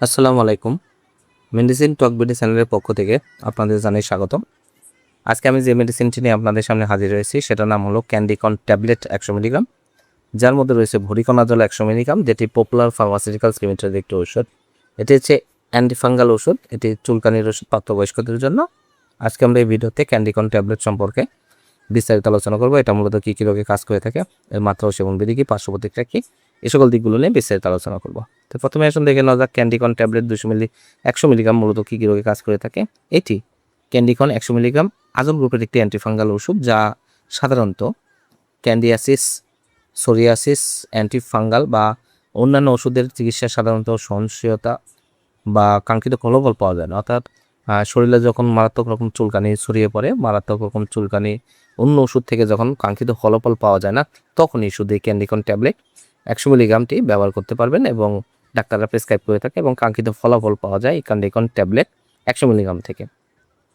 আসসালামু আলাইকুম। মেডিসিন টক বিডি চ্যানেলের পক্ষ থেকে আপনাদের জানাই স্বাগতম। আজকে আমি যে মেডিসিনটি নিয়ে আপনাদের সামনে হাজির হয়েছি সেটার নাম হলো ক্যান্ডিকন ট্যাবলেট 100 মিলিগ্রাম, যার মধ্যে রয়েছে ভুরিকণাজল 100 মিলিগ্রাম, যেটি পপুলার ফার্মাসিউটিক্যালস লিমিটেড একটি ঔষধ। এটি হচ্ছে অ্যান্টিফাঙ্গাল ওষুধ, এটি চুলকানির ওষুধ প্রাপ্তবয়স্কদের জন্য। আজকে আমরা এই ভিডিওতে ক্যান্ডিকন ট্যাবলেট সম্পর্কে বিস্তারিত আলোচনা করবো। এটা মূলত কী কী রোগে কাজ করে থাকে, এর মাত্রা ও সেবন বিধি কী, পার্শ্ব প্রতিক্রিয়া কী, এই সকল দিকগুলো নিয়ে বিস্তারিত আলোচনা করবো। তো প্রথমে আসুন দেখে নেওয়া যাক ক্যান্ডিকন ট্যাবলেট 100 মিলিগ্রাম মূলত কী কী রোগে কাজ করে থাকে। এটি ক্যান্ডিকন 100 মিলিগ্রাম আজল গ্রুপের একটি অ্যান্টিফাঙ্গাল ওষুধ, যা সাধারণত ক্যান্ডিয়াসিস, সোরিয়াসিস, অ্যান্টিফাঙ্গাল বা অন্যান্য ওষুধের চিকিৎসা সাধারণত সহনশীলতা বা কাঙ্ক্ষিত ফলাফল পাওয়া যায় না। অর্থাৎ শরীরে যখন মারাত্মক রকম চুলকানি ছড়িয়ে পড়ে, মারাত্মক রকম চুলকানি অন্য ওষুধ থেকে যখন কাঙ্ক্ষিত ফলাফল পাওয়া যায় না, তখনই শুধু এই ক্যান্ডিকন ট্যাবলেট 100 মিলিগ্রামটি ব্যবহার করতে পারবেন এবং ডাক্তাররা প্রেসক্রাইব করে থাকে এবং কাঙ্ক্ষিত ফলাফল পাওয়া যায় এই ক্যান্ডিকন ট্যাবলেট 100 মিলিগ্রাম থেকে।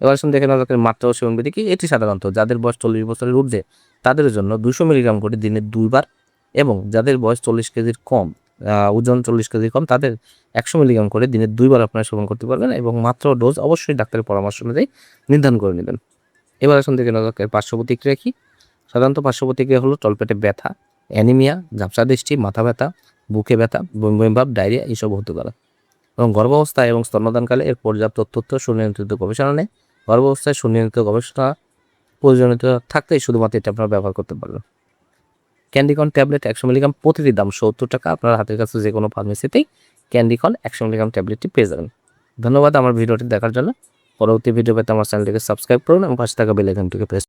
এবার আসুন দেখে নেওয়া যাক মাত্রা ও সেবন বিধি কি। এটি সাধারণত যাদের বয়স 40 বছরের ঊর্ধ্বে তাদের জন্য 200 মিলিগ্রাম করে দিনে 2 বার, এবং যাদের বয়স 40 কেজির কম, ওজন 40 কেজির কম, তাদের 100 মিলিগ্রাম করে দিনে 2 বার আপনারা সেবন করতে পারবেন এবং মাত্রা ও ডোজ অবশ্যই ডাক্তারের পরামর্শ অনুযায়ী নির্ধারণ করে নেবেন। এবার আসুন দেখে নেওয়া যাক এর পার্শ্ব প্রতিক্রিয়া কী। সাধারণত পার্শ্ব প্রতিক্রিয়া হলো তলপেটে ব্যথা, অ্যানিমিয়া, ঝাপসা দৃষ্টি, মাথা ব্যথা, বুকে ব্যথা, বমি বমি ভাব, ডায়রিয়া এইসব হতে পারে। এবং গর্ভাবস্থা এবং স্তন্যদানকালে এর পর্যাপ্ত তথ্য সুনিয়ন্ত্রিত গবেষণা নেই। গর্ভাবস্থায় সুনিয়ন্ত্রিত গবেষণা প্রয়োজনীয়তা থাকলেই শুধুমাত্র এটা আপনারা ব্যবহার করতে পারবেন। ক্যান্ডিকন ট্যাবলেট 100 মিলিগ্রাম প্রতিটির দাম 70 টাকা। আপনার হাতের কাছে যে কোনো ফার্মেসিতেই ক্যান্ডিকন 100 মিলিগ্রাম ট্যাবলেটটি পেয়ে যাবেন। ধন্যবাদ আমার ভিডিওটি দেখার জন্য। পরবর্তী ভিডিও পেতে আমার চ্যানেলটিকে সাবস্ক্রাইব করুন এবং পাশে থাকা বেল আইকনটিকে প্রেস